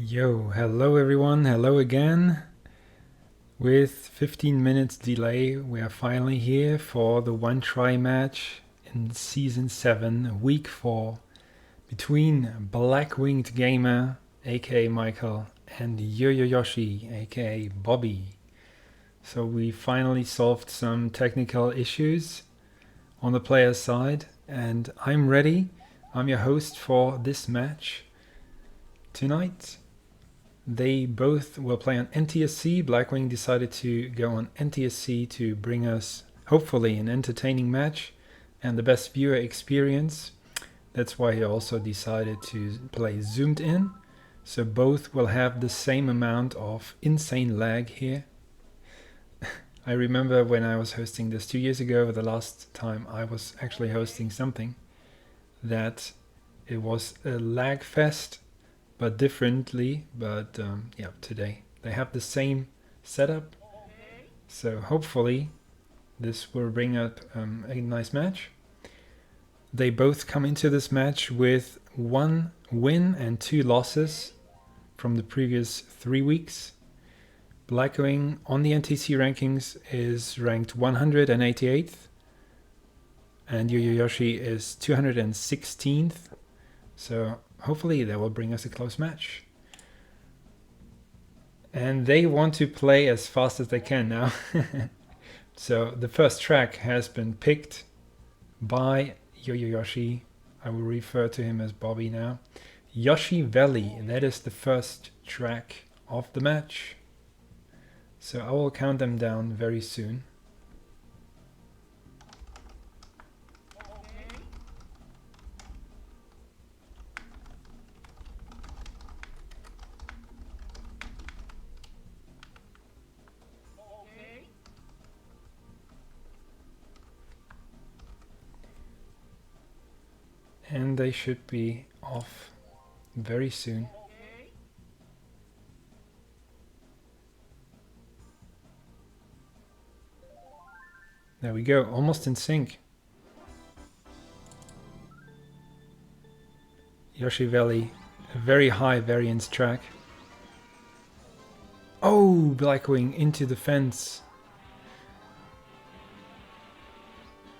Yo, hello everyone, hello again. With 15 minutes delay, we are finally here for the one try match in Season 7, Week 4, between Black Winged Gamer, aka Michael, and YoyoYoshi, aka Bobby. So we finally solved some technical issues on the player's side, and I'm ready. I'm your host for this match tonight. They both will play on NTSC. Blackwing decided to go on NTSC to bring us, hopefully, an entertaining match and the best viewer experience. That's why he also decided to play zoomed in. So both will have the same amount of insane lag here. I remember when I was hosting this 2 years ago, the last time I was actually hosting something, that it was a lag fest, but differently. But yeah, today they have the same setup, so hopefully this will bring up a nice match. They both come into this match with 1 win and 2 losses from the previous 3 weeks. Blackwing on the NTC rankings is ranked 188th, and YoyoYoshi is 216th. So hopefully that will bring us a close match. And they want to play as fast as they can now. So the first track has been picked by YoyoYoshi. I will refer to him as Bobby now. Yoshi Valley, that is the first track of the match. So I will count them down very soon. And they should be off very soon. There we go, almost in sync. Yoshi Valley, a very high variance track. Oh, Blackwing into the fence.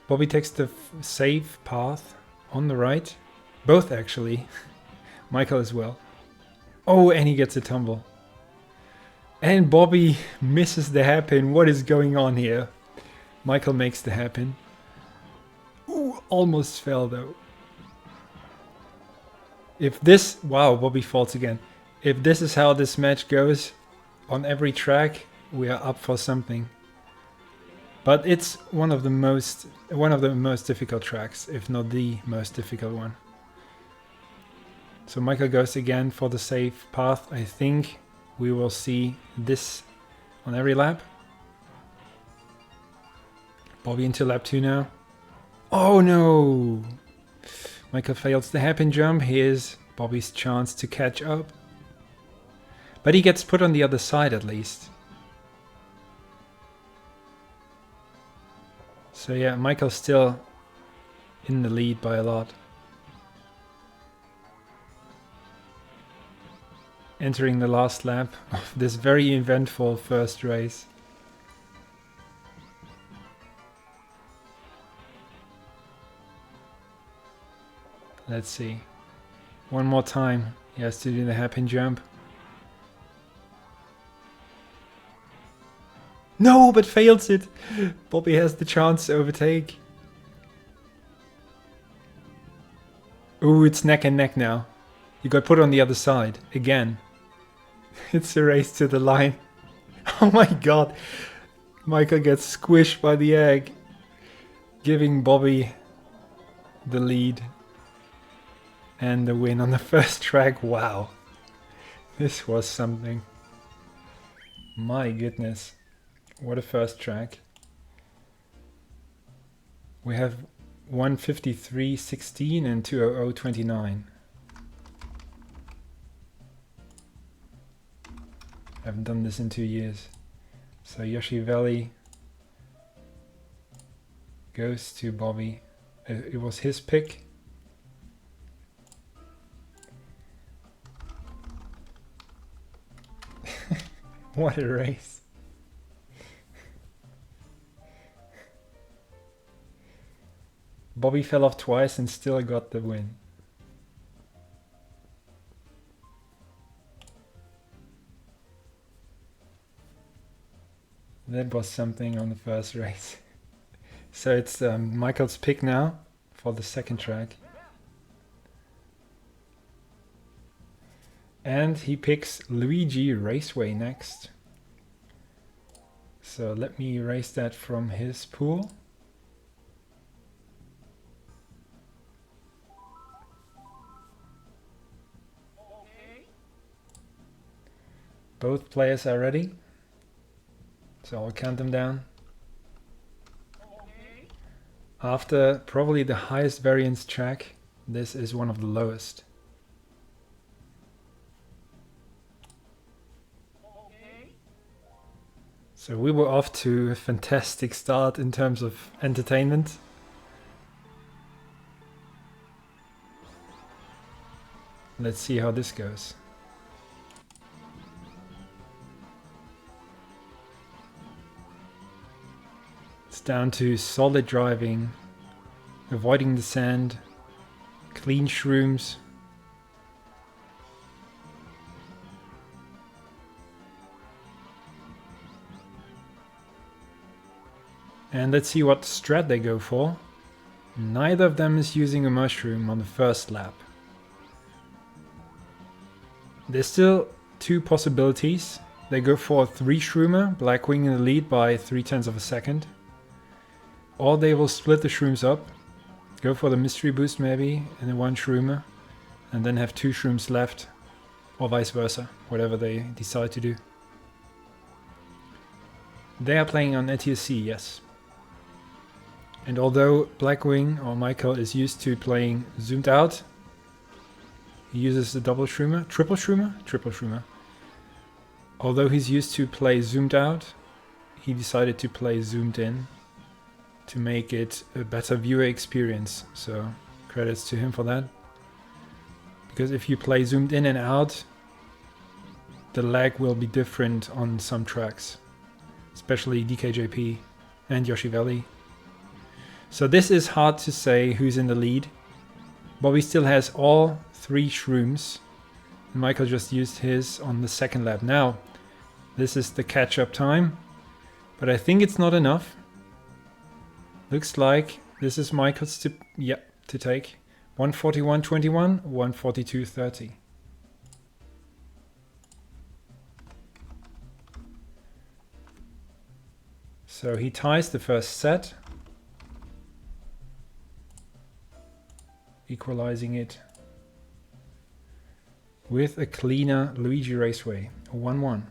Bobby takes the safe path on the right. Both actually. Michael as well. Oh, and he gets a tumble. And Bobby misses the hairpin. What is going on here? Michael makes the hairpin. Ooh, almost fell though. If this... Wow, Bobby falls again. If this is how this match goes on every track, we are up for something. But it's one of the most difficult tracks, if not the most difficult one. So Michael goes again for the safe path. I think we will see this on every lap. Bobby into lap 2 now. Oh no! Michael fails the hairpin jump. Here's Bobby's chance to catch up. But he gets put on the other side at least. So yeah, Michael's still in the lead by a lot. Entering the last lap of this very eventful first race. Let's see. One more time. He has to do the hairpin jump. No, but fails it. Bobby has the chance to overtake. Ooh, it's neck and neck now. He got put on the other side again. It's a race to the line. Oh my god. Michael gets squished by the egg, giving Bobby the lead and the win on the first track. Wow. This was something. My goodness. What a first track. We have 153.16 and 200.29. I haven't done this in 2 years. So Yoshi Valley goes to Bobby. It was his pick. What a race. Bobby fell off twice and still got the win. That was something on the first race. So it's Michael's pick now for the second track. And he picks Luigi Raceway next. So let me erase that from his pool. Both players are ready. So I'll count them down. After probably the highest variance track, this is one of the lowest. So we were off to a fantastic start in terms of entertainment. Let's see how this goes. It's down to solid driving, avoiding the sand, clean shrooms. And let's see what strat they go for. Neither of them is using a mushroom on the first lap. There's still two possibilities. They go for a 3-shroomer, Blackwing in the lead by 0.3 of a second. Or they will split the shrooms up, go for the mystery boost maybe, and a 1-shroomer, and then have 2 shrooms left, or vice versa, whatever they decide to do. They are playing on ATSC, yes. And although Blackwing or Michael is used to playing zoomed out, he uses the triple shroomer. Although he's used to play zoomed out, he decided to play zoomed in to make it a better viewer experience. So credits to him for that. Because if you play zoomed in and out, the lag will be different on some tracks, especially DKJP and Yoshi Valley. So this is hard to say who's in the lead. Bobby still has all 3 shrooms. Michael just used his on the second lap. Now, this is the catch-up time, but I think it's not enough. Looks like this is Michael's to take. 141.21, 142.30. So he ties the first set, equalizing it with a cleaner Luigi Raceway, 1-1.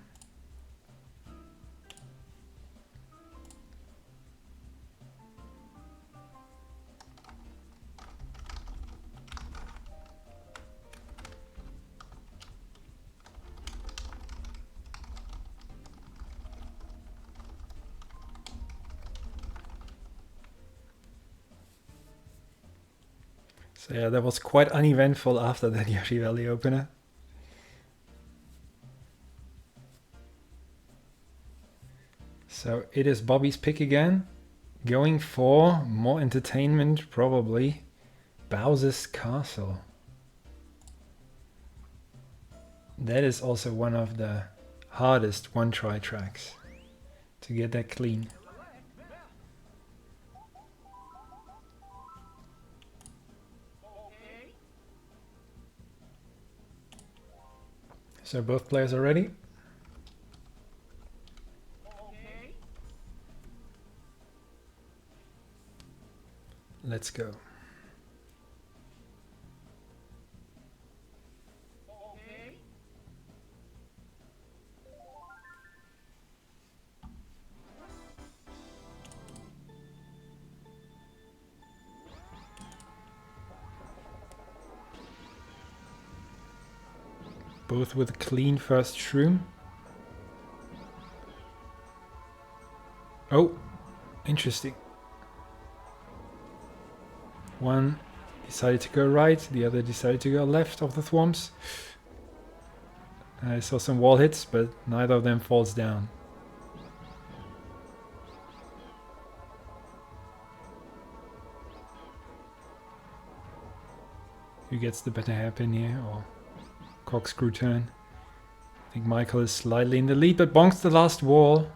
So yeah, that was quite uneventful after that Yoshi Valley opener. So it is Bobby's pick again, going for more entertainment, probably Bowser's Castle. That is also one of the hardest one-try tracks to get that clean. So both players are ready. Let's go. Both with a clean first shroom. Oh, interesting. One decided to go right, the other decided to go left of the thwomps. I saw some wall hits, but neither of them falls down. Who gets the better hairpin here, or corkscrew turn? I think Michael is slightly in the lead, but bonks the last wall.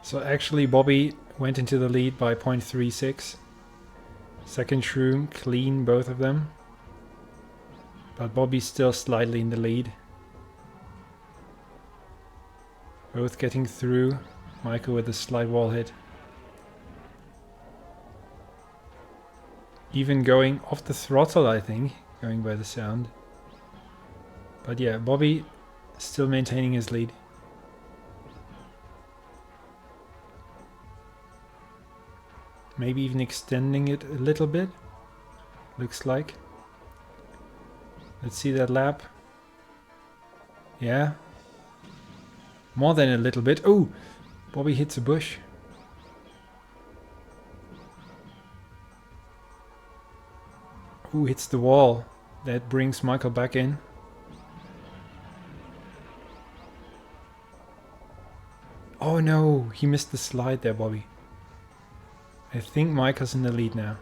So actually Bobby went into the lead by 0.36. Second shroom, clean both of them. But Bobby's still slightly in the lead. Both getting through. Michael with a slight wall hit. Even going off the throttle, I think, going by the sound. But yeah, Bobby still maintaining his lead. Maybe even extending it a little bit, looks like. Let's see that lap. Yeah. More than a little bit. Oh, Bobby hits a bush. Ooh, hits the wall. That brings Michael back in. Oh no, he missed the slide there, Bobby. I think Michael's in the lead now.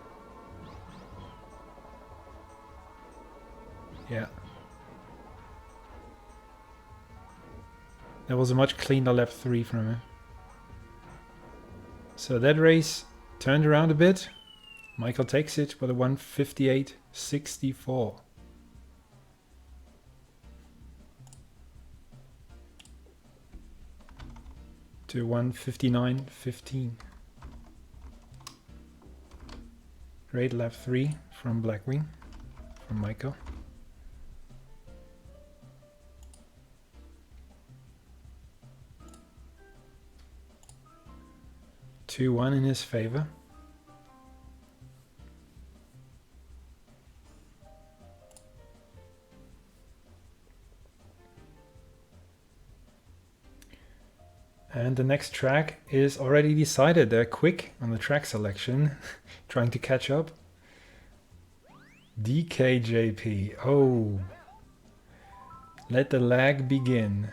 Yeah. That was a much cleaner lap 3 from him. So that race turned around a bit. Michael takes it with a 1:58.64. To 1:59.15. Great lap 3 from Blackwing, from Michael. Two 1 in his favor. And the next track is already decided. They're quick on the track selection, trying to catch up. DKJP. Oh, let the lag begin.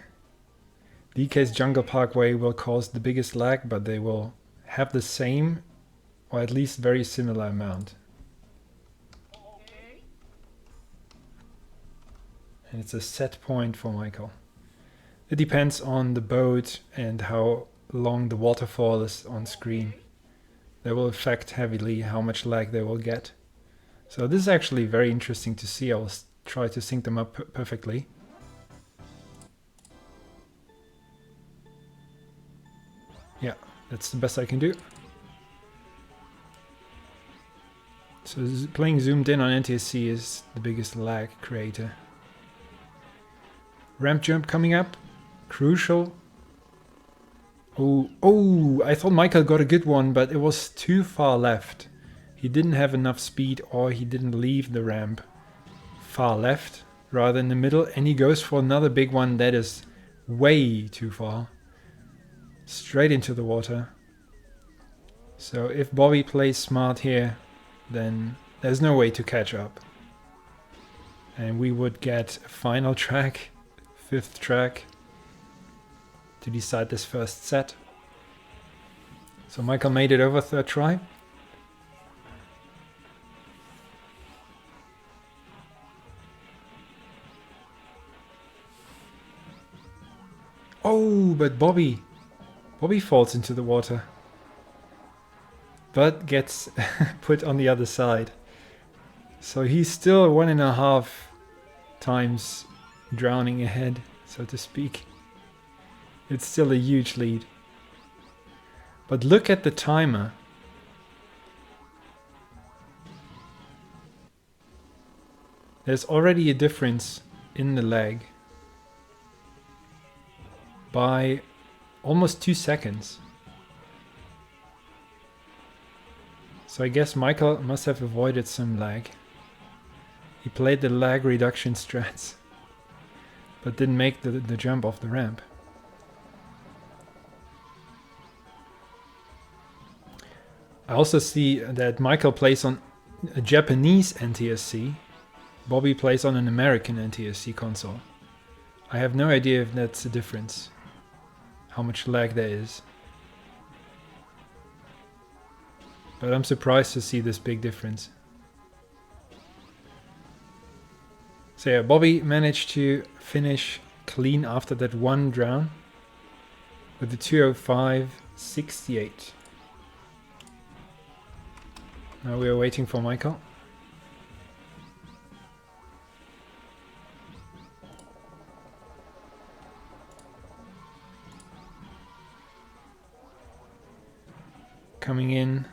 DK's Jungle Parkway will cause the biggest lag, but they will have the same, or at least very similar amount. And it's a set point for Michael. It depends on the boat and how long the waterfall is on screen. That will affect heavily how much lag they will get. So this is actually very interesting to see. I'll try to sync them up perfectly. Yeah, that's the best I can do. So playing zoomed in on NTSC is the biggest lag creator. Ramp jump coming up. Crucial. Oh, I thought Michael got a good one, but it was too far left. He didn't have enough speed, or he didn't leave the ramp far left, rather in the middle, and he goes for another big one that is way too far. Straight into the water. So if Bobby plays smart here, then there's no way to catch up. And we would get a final track, 5th track, to decide this first set. So Michael made it over 3rd try. Oh, but Bobby falls into the water, but gets put on the other side. So he's still 1.5 times drowning ahead, so to speak. It's still a huge lead. But look at the timer. There's already a difference in the lag by almost 2 seconds. So I guess Michael must have avoided some lag. He played the lag reduction strats, but didn't make the jump off the ramp. I also see that Michael plays on a Japanese NTSC. Bobby plays on an American NTSC console. I have no idea if that's the difference. How much lag there is. But I'm surprised to see this big difference. So yeah, Bobby managed to finish clean after that one drown with the 205.68. Now we are waiting for Michael. Coming in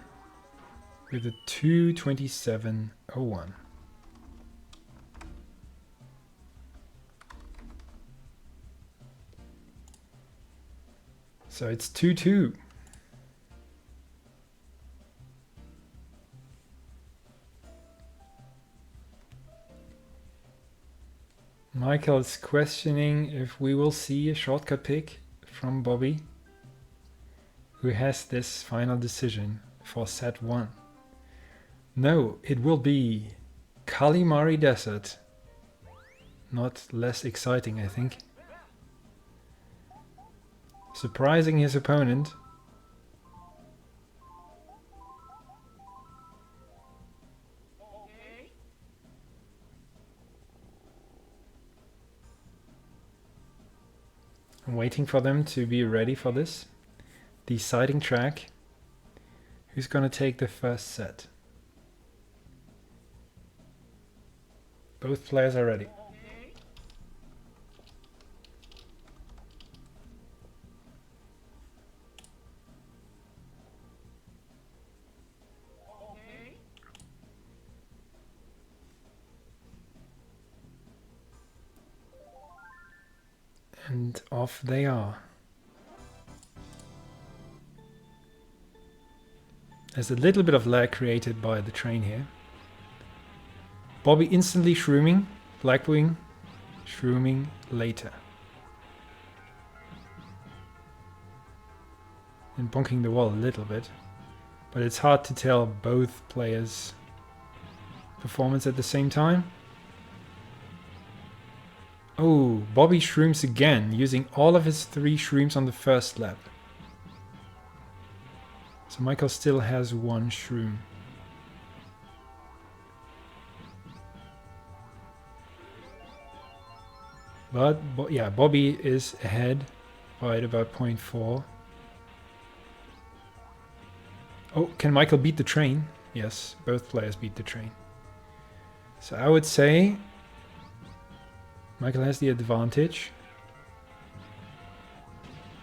with a 227.01. So it's 2-2. Michael is questioning if we will see a shortcut pick from Bobby, who has this final decision for set 1. No, it will be Kalimari Desert. Not less exciting, I think. Surprising his opponent. I'm waiting for them to be ready for this deciding track. Who's gonna take the first set? Both players are ready. And off they are. There's a little bit of lag created by the train here. Bobby instantly shrooming, Blackwing shrooming later. And bonking the wall a little bit. But it's hard to tell both players' performance at the same time. Oh, Bobby shrooms again, using all of his 3 shrooms on the first lap. So Michael still has 1 shroom. But yeah, Bobby is ahead by about 0.4. Oh, can Michael beat the train? Yes, both players beat the train. So I would say Michael has the advantage.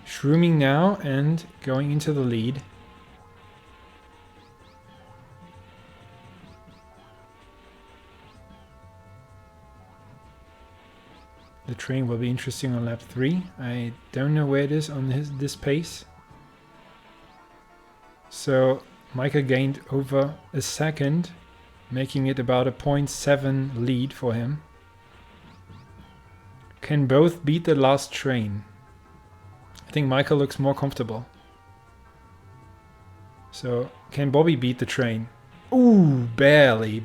Shrooming now and going into the lead. The train will be interesting on lap 3. I don't know where it is on this pace. So Michael gained over a second, making it about a 0.7 lead for him. Can both beat the last train? I think Michael looks more comfortable. So can Bobby beat the train? Ooh, barely.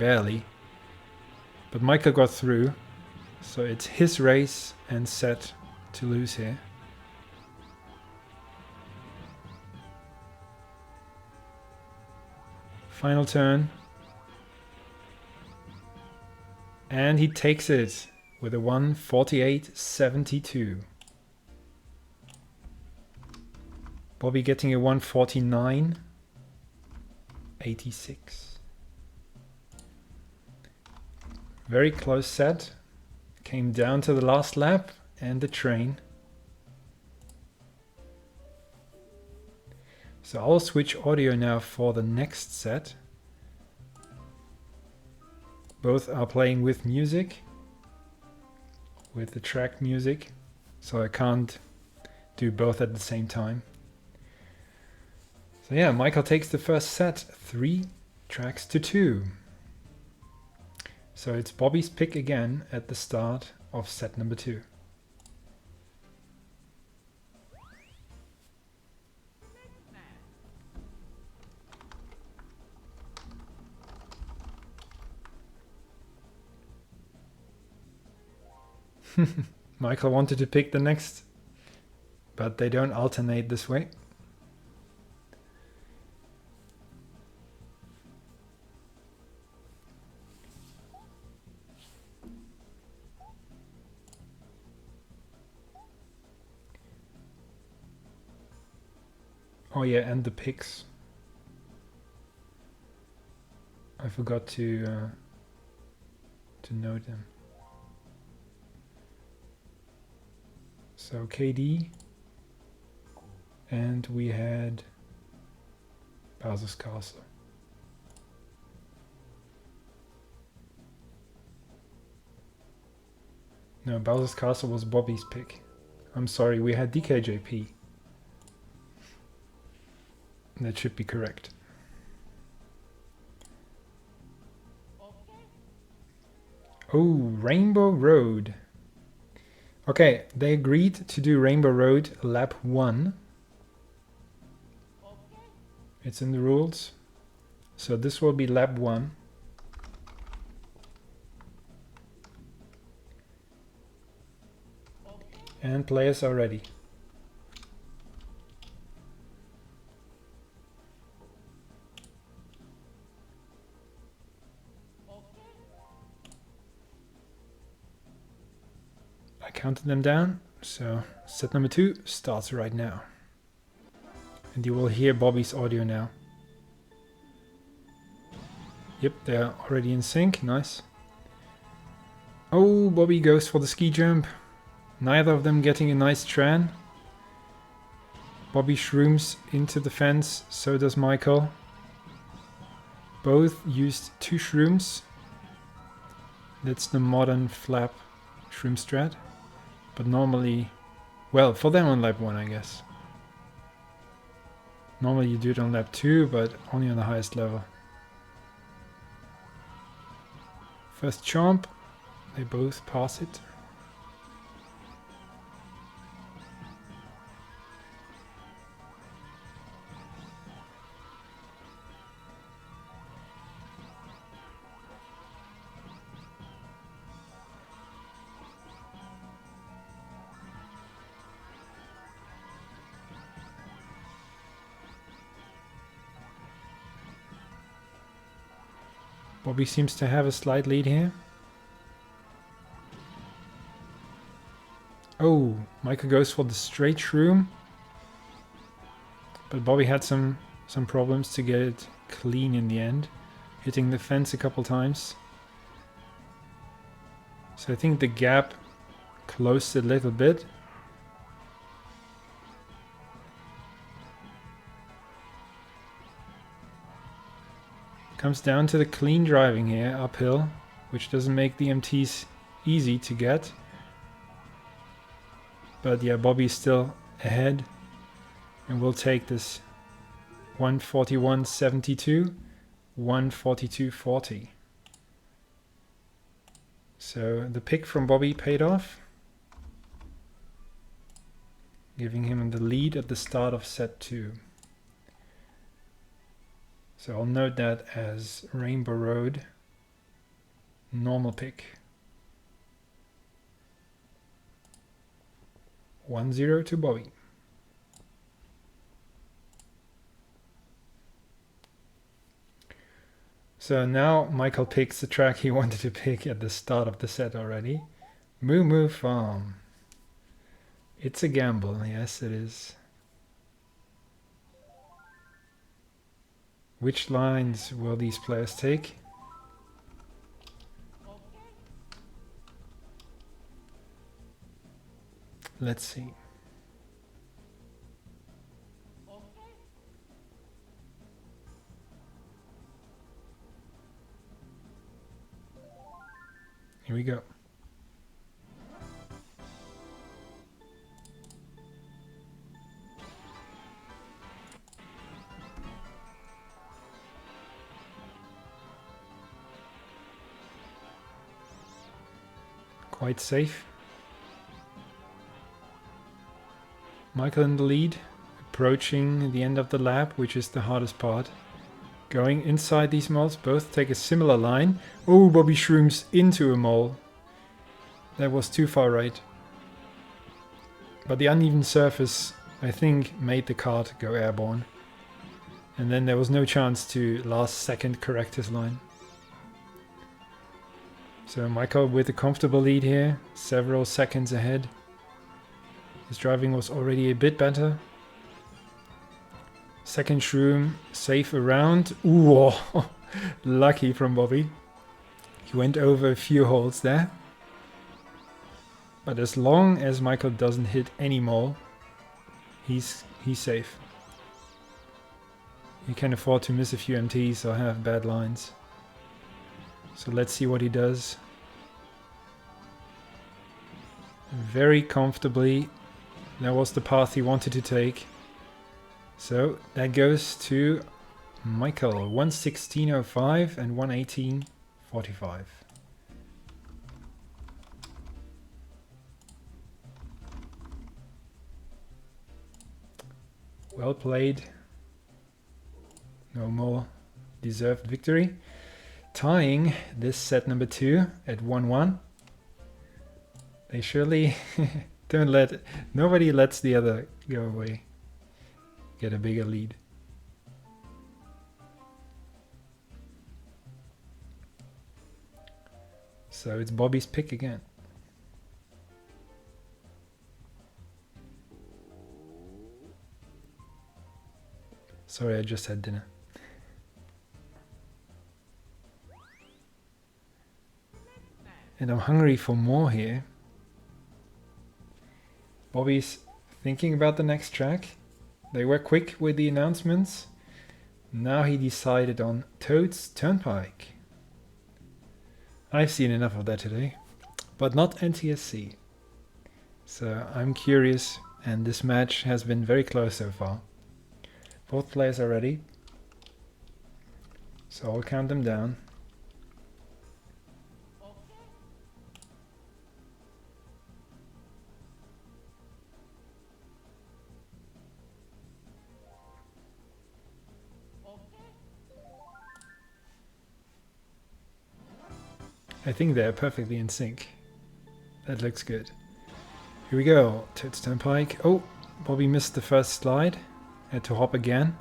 But Michael got through. So it's his race and set to lose here. Final turn. And he takes it with a 1:48.72. Bobby getting a 1:49.86. Very close set. Came down to the last lap and the train. So I'll switch audio now for the next set. Both are playing with music, with the track music, so I can't do both at the same time. So yeah, Michael takes the first set, 3 tracks to 2. So it's Bobby's pick again at the start of set number 2. Michael wanted to pick the next, but they don't alternate this way. Oh yeah, and the picks. I forgot to note them. So KD, and we had Bowser's Castle. No, Bowser's Castle was Bobby's pick. I'm sorry, we had DKJP. That should be correct. Oh, Rainbow Road. Okay, they agreed to do Rainbow Road lap 1. It's in the rules. So this will be lap 1. And players are ready. I counted them down, so set number 2 starts right now. And you will hear Bobby's audio now. Yep, they're already in sync, nice. Oh, Bobby goes for the ski jump. Neither of them getting a nice tran. Bobby shrooms into the fence, so does Michael. Both used 2 shrooms. That's the modern flap shroom strat. But normally, well, for them on lap 1, I guess. Normally you do it on lap 2, but only on the highest level. First chomp, they both pass it. Bobby seems to have a slight lead here. Oh, Michael goes for the straight shroom. But Bobby had some problems to get it clean in the end. Hitting the fence a couple times. So I think the gap closed a little bit. Comes down to the clean driving here, uphill, which doesn't make the MTs easy to get. But yeah, Bobby's still ahead. And we'll take this 141.72, 142.40. So the pick from Bobby paid off, giving him the lead at the start of set 2. So I'll note that as Rainbow Road, normal pick. 1-0 to Bobby. So now Michael picks the track he wanted to pick at the start of the set already. Moo Moo Farm. It's a gamble, yes it is. Which lines will these players take? Let's see. Here we go. Quite safe. Michael in the lead, approaching the end of the lap, which is the hardest part. Going inside these moles, both take a similar line. Oh, Bobby shrooms into a mole. That was too far right. But the uneven surface, I think, made the kart go airborne. And then there was no chance to last second correct his line. So Michael with a comfortable lead here, several seconds ahead. His driving was already a bit better. Second shroom, safe around. Ooh, lucky from Bobby. He went over a few holes there. But as long as Michael doesn't hit any more, he's safe. He can afford to miss a few MTs or have bad lines. So let's see what he does. Very comfortably. That was the path he wanted to take. So that goes to Michael. 1:16.05 and 1:18.45. Well played. No more deserved victory. Tying this set number 2 at 1-1. They surely don't let... Nobody lets the other go away. Get a bigger lead. So it's Bobby's pick again. Sorry, I just had dinner. And I'm hungry for more here. Bobby's thinking about the next track. They were quick with the announcements. Now he decided on Toad's Turnpike. I've seen enough of that today, but not NTSC. So I'm curious, and this match has been very close so far. Both players are ready. So I'll count them down. I think they're perfectly in sync. That looks good. Here we go. Toad's Turnpike. Oh, Bobby missed the first slide. Had to hop again.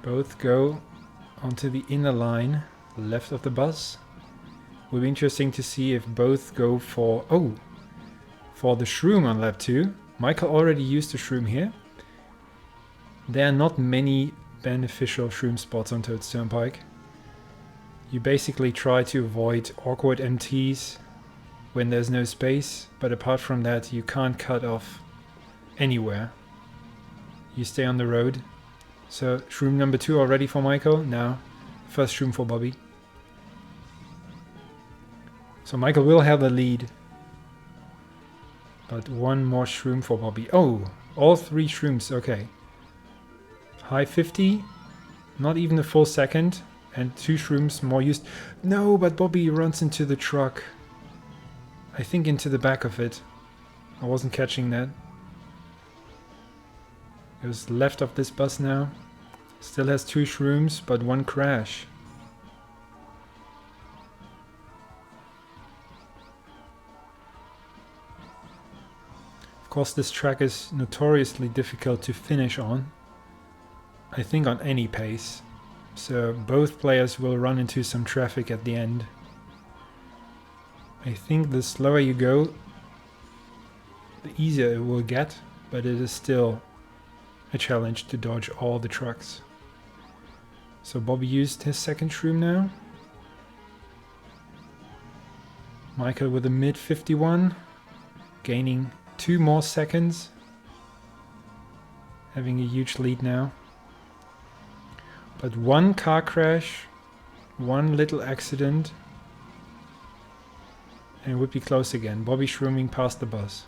Both go onto the inner line, left of the bus. Will be interesting to see if both go for... Oh! For the shroom on lap 2. Michael already used the shroom here. There are not many beneficial shroom spots on Toad's Turnpike. You basically try to avoid awkward MTs when there's no space, but apart from that you can't cut off anywhere. You stay on the road. So shroom number 2 already for Michael. Now first shroom for Bobby. So Michael will have the lead. But one more shroom for Bobby. Oh, all 3 shrooms, okay. High 50, not even a full second. And 2 shrooms more used. No, but Bobby runs into the truck. I think into the back of it. I wasn't catching that. It was left of this bus now. Still has 2 shrooms, but 1 crash. Of course, this track is notoriously difficult to finish on. I think on any pace. So both players will run into some traffic at the end. I think the slower you go, the easier it will get, but it is still a challenge to dodge all the trucks. So Bobby used his second shroom now. Michael with a mid 51, gaining 2 more seconds, having a huge lead now. But 1 car crash, 1 little accident, and it would be close again. Bobby shrooming past the bus.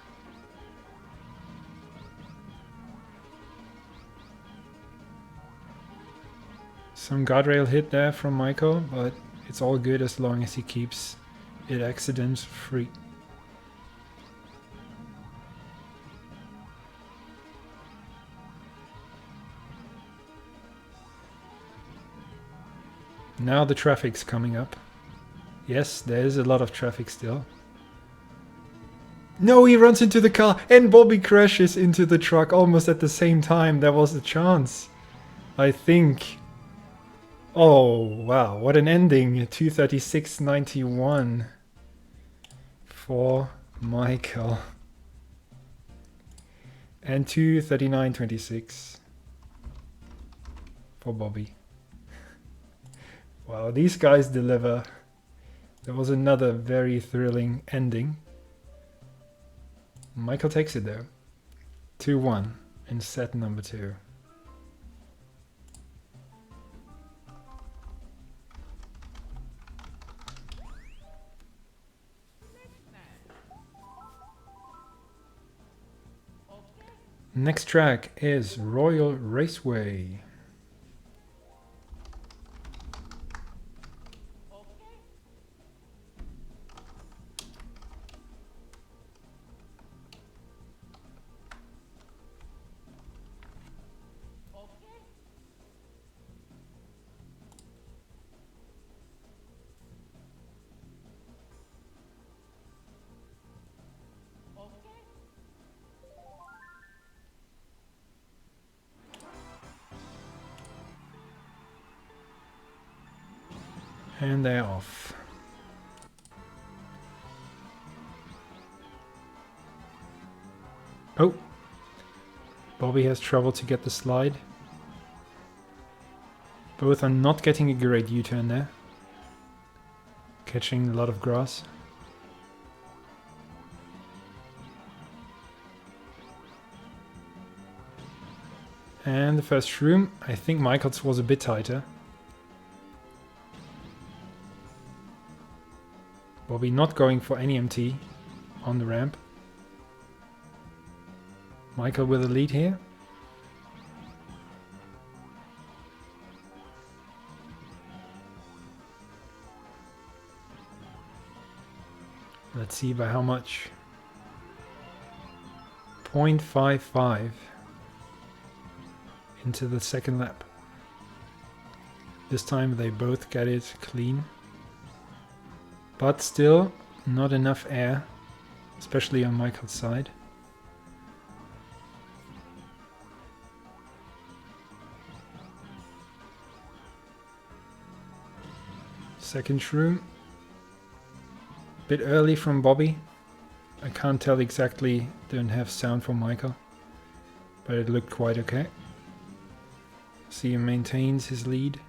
Some guardrail hit there from Michael, but it's all good as long as he keeps it accident free. Now the traffic's coming up. Yes, there is a lot of traffic still. No, he runs into the car and Bobby crashes into the truck almost at the same time. There was a chance, I think. Oh, wow. What an ending. 236.91 for Michael. And 239.26 for Bobby. Wow, these guys deliver. There was another very thrilling ending. Michael takes it though. 2-1 in set number 2. Next track is Royal Raceway. And they're off. Oh, Bobby has trouble to get the slide. Both are not getting a great U-turn there. Catching a lot of grass. And the first shroom, I think Michael's was a bit tighter. Bobby not going for any MT on the ramp. Michael with a lead here. Let's see by how much. 0.55 into the second lap. This time they both get it clean. But still not enough air, especially on Michael's side. Second shroom. Bit early from Bobby. I can't tell exactly, don't have sound from Michael. But it looked quite okay. See, he maintains his lead.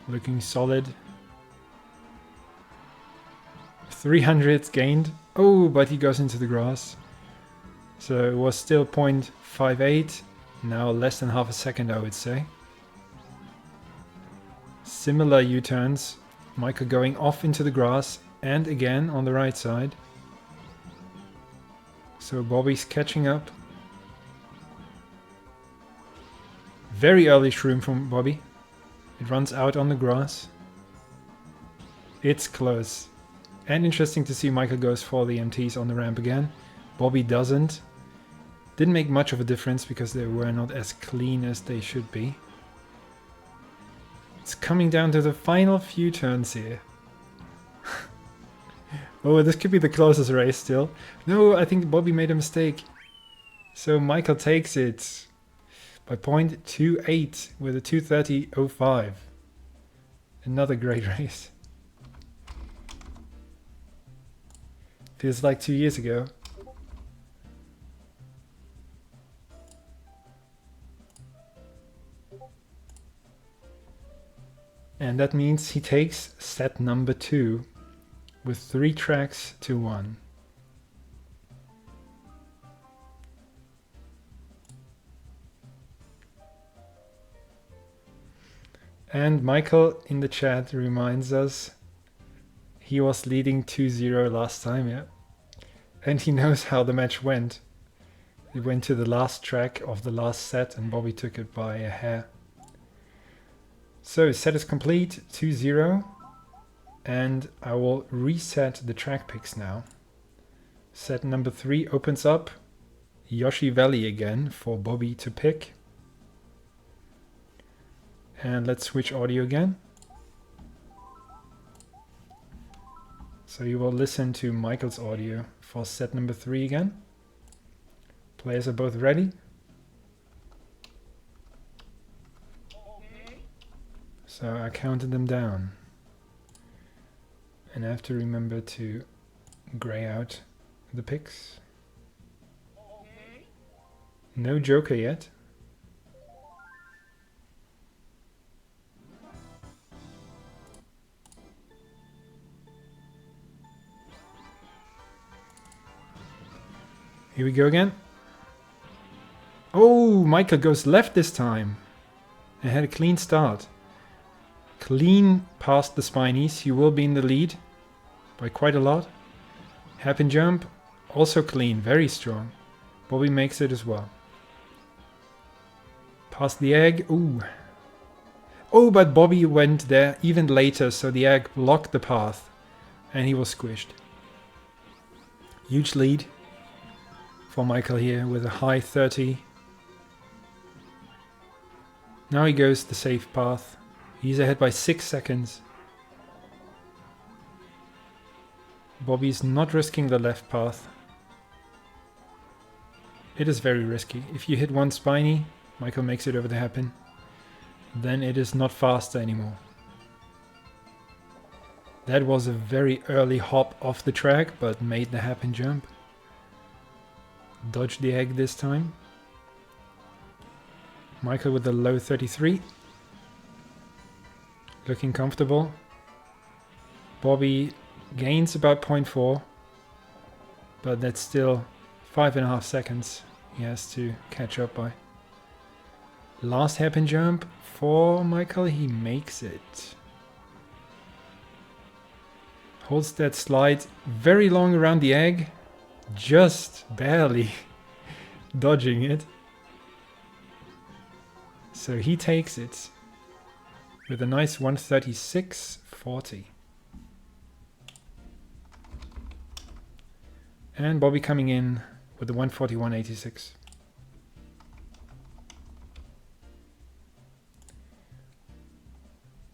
Looking solid. 300 gained. Oh, but he goes into the grass. So it was still 0.58. Now less than half a second, I would say. Similar U-turns. Michael going off into the grass and again on the right side. So Bobby's catching up. Very early shroom from Bobby. It runs out on the grass. It's close. And interesting to see Michael goes for the MTs on the ramp again. Bobby doesn't. Didn't make much of a difference because they were not as clean as they should be. It's coming down to the final few turns here. Oh, this could be the closest race still. No, I think Bobby made a mistake. So Michael takes it by 0.28 with a 2:30.05. Another great race. Feels like 2 years ago. And that means he takes set number 2 with 3 tracks to 1. And Michael in the chat reminds us he was leading 2-0 last time, yeah. And he knows how the match went. It went to the last track of the last set and Bobby took it by a hair. So set is complete, 2-0. And I will reset the track picks now. Set number 3 opens up Yoshi Valley again for Bobby to pick. And let's switch audio again. So you will listen to Michael's audio for set number 3 again. Players are both ready. So I counted them down. And I have to remember to grey out the picks. No joker yet. Here we go again. Oh, Michael goes left this time. And had a clean start. Clean past the spinies. He will be in the lead by quite a lot. Happen jump, also clean, very strong. Bobby makes it as well. Past the egg, ooh. Oh, but Bobby went there even later, so the egg blocked the path. And he was squished. Huge lead for Michael here with a high 30. Now he goes the safe path. He's ahead by 6 seconds. Bobby's not risking the left path. It is very risky. If you hit one spiny, Michael makes it over the hairpin, then it is not faster anymore. That was a very early hop off the track, but made the hairpin jump. Dodged the egg this time. Michael with the low 33. Looking comfortable. Bobby gains about 0.4, but that's still 5.5 seconds he has to catch up by. Last hairpin jump for Michael, he makes it. Holds that slide very long around the egg, just barely dodging it. So he takes it with a nice 136.40. And Bobby coming in with the 141.86.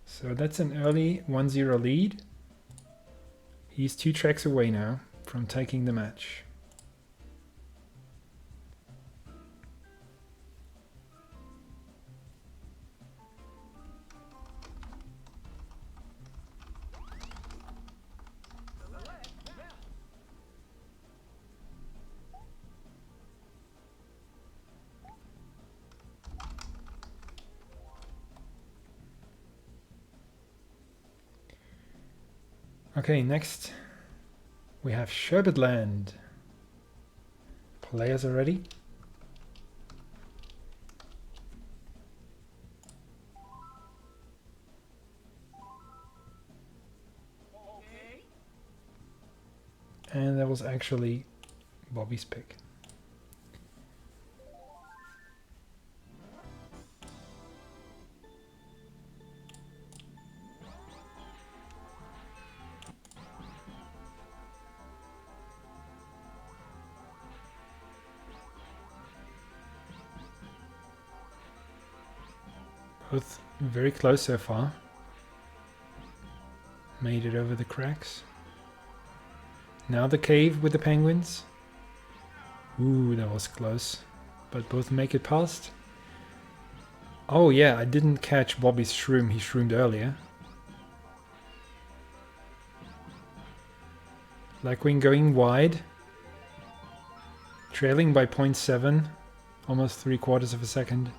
So that's an early 1-0 lead. He's 2 tracks away now from taking the match. Okay, next we have Sherbetland. Players are ready. And that was actually Bobby's pick. Both very close so far. Made it over the cracks. Now the cave with the penguins. Ooh, that was close. But both make it past. Oh yeah, I didn't catch Bobby's shroom. He shroomed earlier. Blackwing going wide. Trailing by 0.7. Almost 3/4 of a second.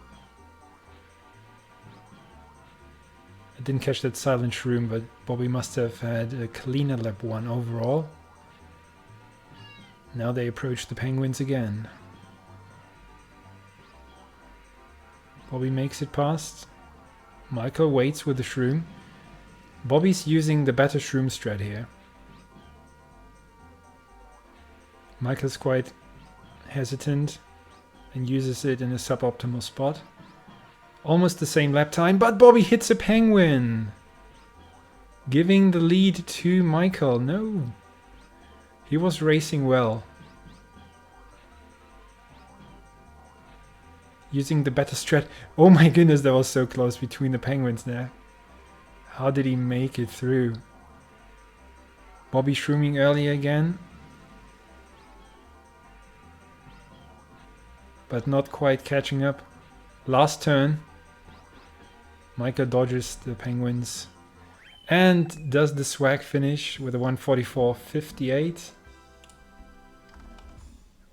I didn't catch that silent shroom, but Bobby must have had a cleaner lap 1 overall. Now they approach the penguins again. Bobby makes it past. Michael waits with the shroom. Bobby's using the better shroom strat here. Michael's quite hesitant and uses it in a suboptimal spot. Almost the same lap time, but Bobby hits a penguin, giving the lead to Michael. No, he was racing well. using the better strat. Oh my goodness, that was so close between the penguins there. How did he make it through? Bobby shrooming early again. But not quite catching up. Last turn. Michael dodges the penguins. And does the swag finish with a 144.58.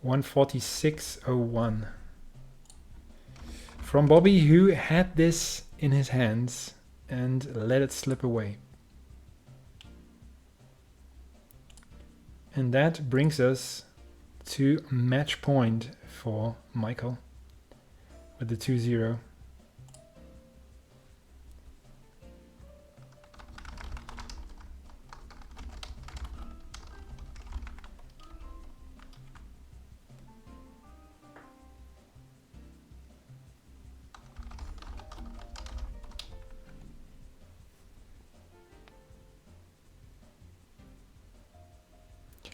146.01. From Bobby, who had this in his hands and let it slip away. And that brings us to match point for Michael with the 2-0.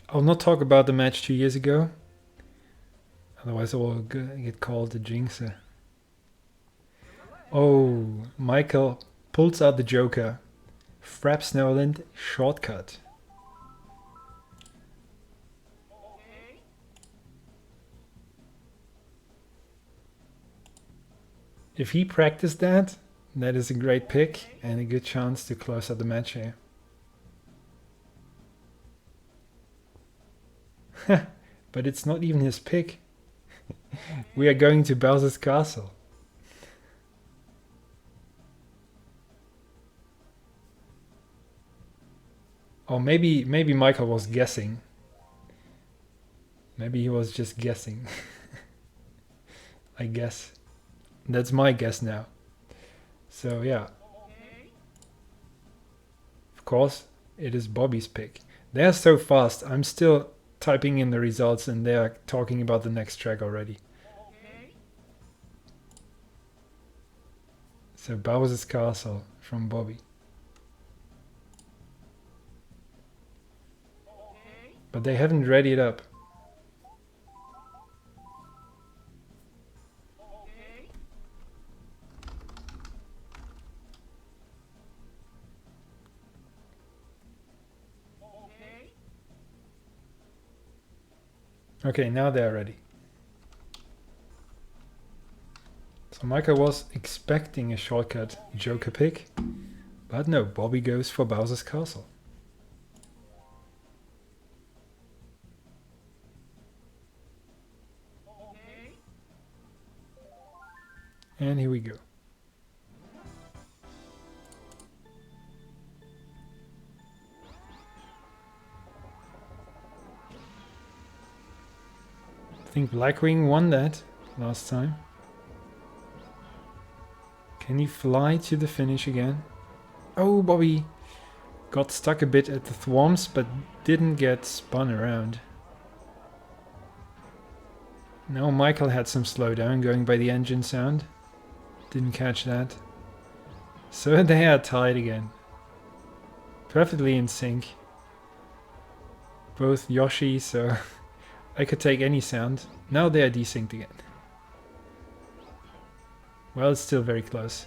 I'll not talk about the match 2 years ago. Otherwise I will get called the jinxer. Oh, Michael pulls out the joker. Frap Snowland shortcut. If he practiced that, that is a great pick and a good chance to close out the match here. But it's not even his pick. We are going to Bowser's Castle. Or maybe Michael was guessing. Maybe he was just guessing. I guess. That's my guess now. So yeah. Of course, it is Bobby's pick. They're so fast. I'm still typing in the results and they are talking about the next track already. So Bowser's Castle from Bobby. But they haven't readied up. Okay, now they're ready. So Michael was expecting a shortcut joker pick, but no, Bobby goes for Bowser's Castle. And here we go. I think Blackwing won that last time. Can he fly to the finish again? Oh, Bobby got stuck a bit at the thwarms, but didn't get spun around. Now Michael had some slowdown going by the engine sound. Didn't catch that. So they are tied again. Perfectly in sync. Both Yoshi, so I could take any sound. Now they are desynced again. Well, it's still very close.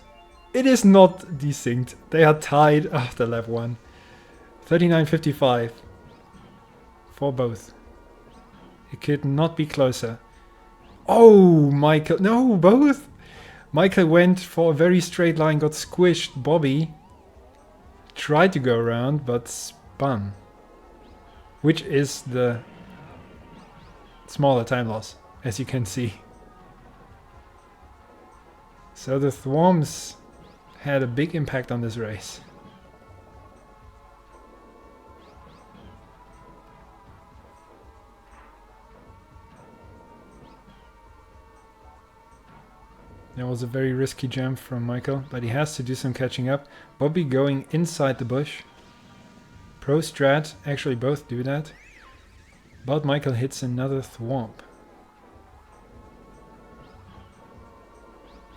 It is not desynced. They are tied after lap 1. 39.55 for both. It could not be closer. Oh, Michael. No, both. Michael went for a very straight line, got squished. Bobby tried to go around, but spun. Which is the smaller time loss, as you can see. So the thwarms had a big impact on this race. That was a very risky jump from Michael, but he has to do some catching up. Bobby going inside the bush. Pro Strat, actually both do that. But Michael hits another thwomp,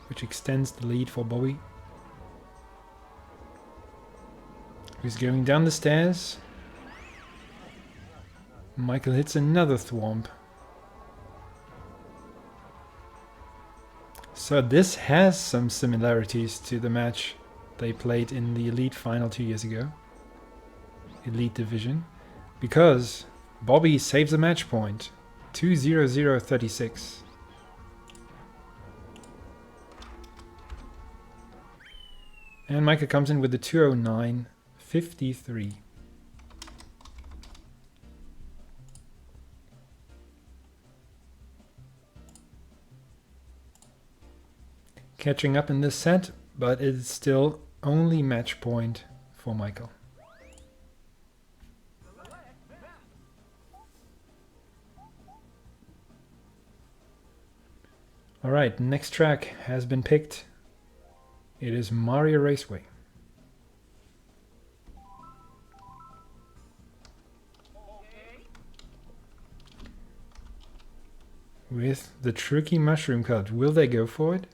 which extends the lead for Bobby, who's going down the stairs. Michael hits another thwomp. So this has some similarities to the match they played in the Elite Final 2 years ago. Elite Division. Because Bobby saves a match point. 2-0-0-36. And Micah comes in with the 209-53. Catching up in this set, but it's still only match point for Michael. Alright, next track has been picked. It is Mario Raceway. With the tricky mushroom cut. Will they go for it?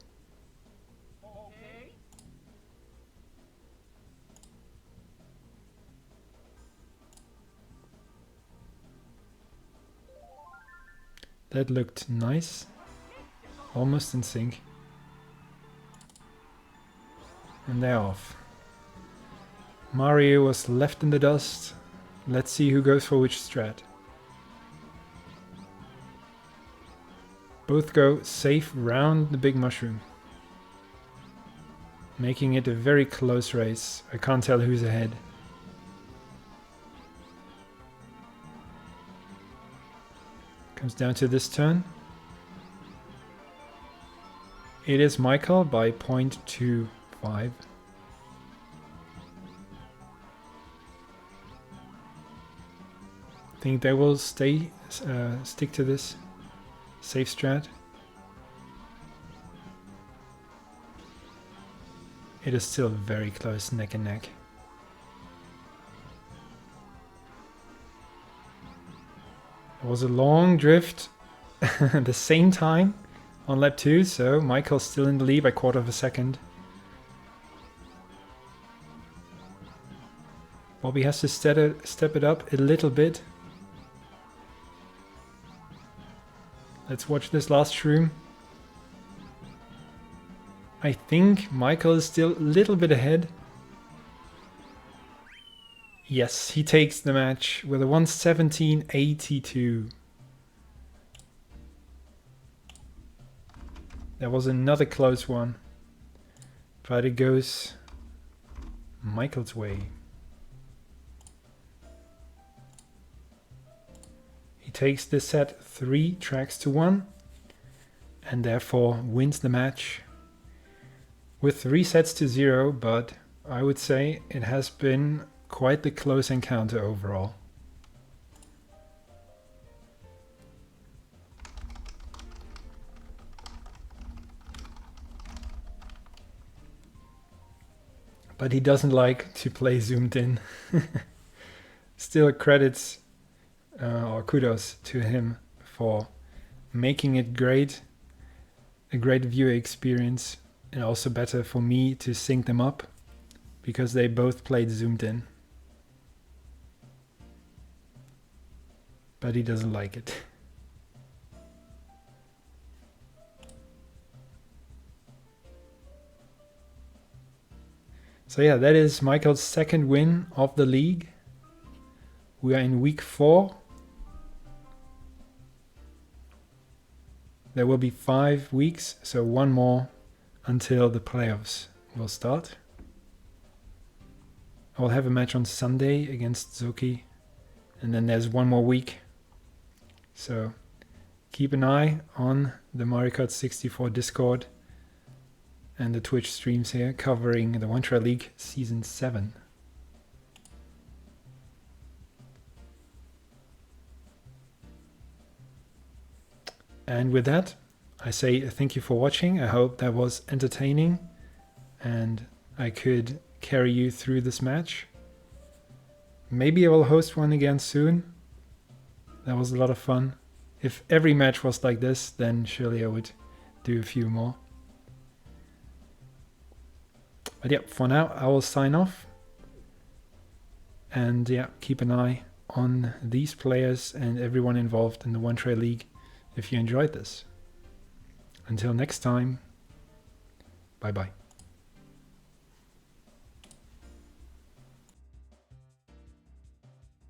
That looked nice. Almost in sync. And they're off. Mario was left in the dust. Let's see who goes for which strat. Both go safe round the big mushroom. Making it a very close race. I can't tell who's ahead. Comes down to this turn. It is Michael by 0.25. I think they will stick to this safe strat. It is still very close, neck and neck. It was a long drift at the same time on lap 2, so Michael's still in the lead by 1/4 of a second. Bobby has to step it up a little bit. Let's watch this last shroom. I think Michael is still a little bit ahead. Yes, he takes the match with a 117.82. That was another close one. But it goes Michael's way. He takes this set 3 tracks to 1 and therefore wins the match with 3 sets to 0, but I would say it has been quite the close encounter overall. But he doesn't like to play zoomed in. Still credits or kudos to him for making it great, a great viewer experience, and also better for me to sync them up because they both played zoomed in. But he doesn't like it. So yeah, that is Michael's second win of the league. We are in week 4. There will be 5 weeks, so 1 more until the playoffs will start. I will have a match on Sunday against Zuki, and then there's 1 more week. So keep an eye on the Mario Kart 64 Discord and the Twitch streams here covering the One Try League Season 7. And with that, I say thank you for watching. I hope that was entertaining and I could carry you through this match. Maybe I will host one again soon. That was a lot of fun. If every match was like this, then surely I would do a few more. But yeah, for now I will sign off. And yeah, keep an eye on these players and everyone involved in the One Try League if you enjoyed this. Until next time, Bye bye.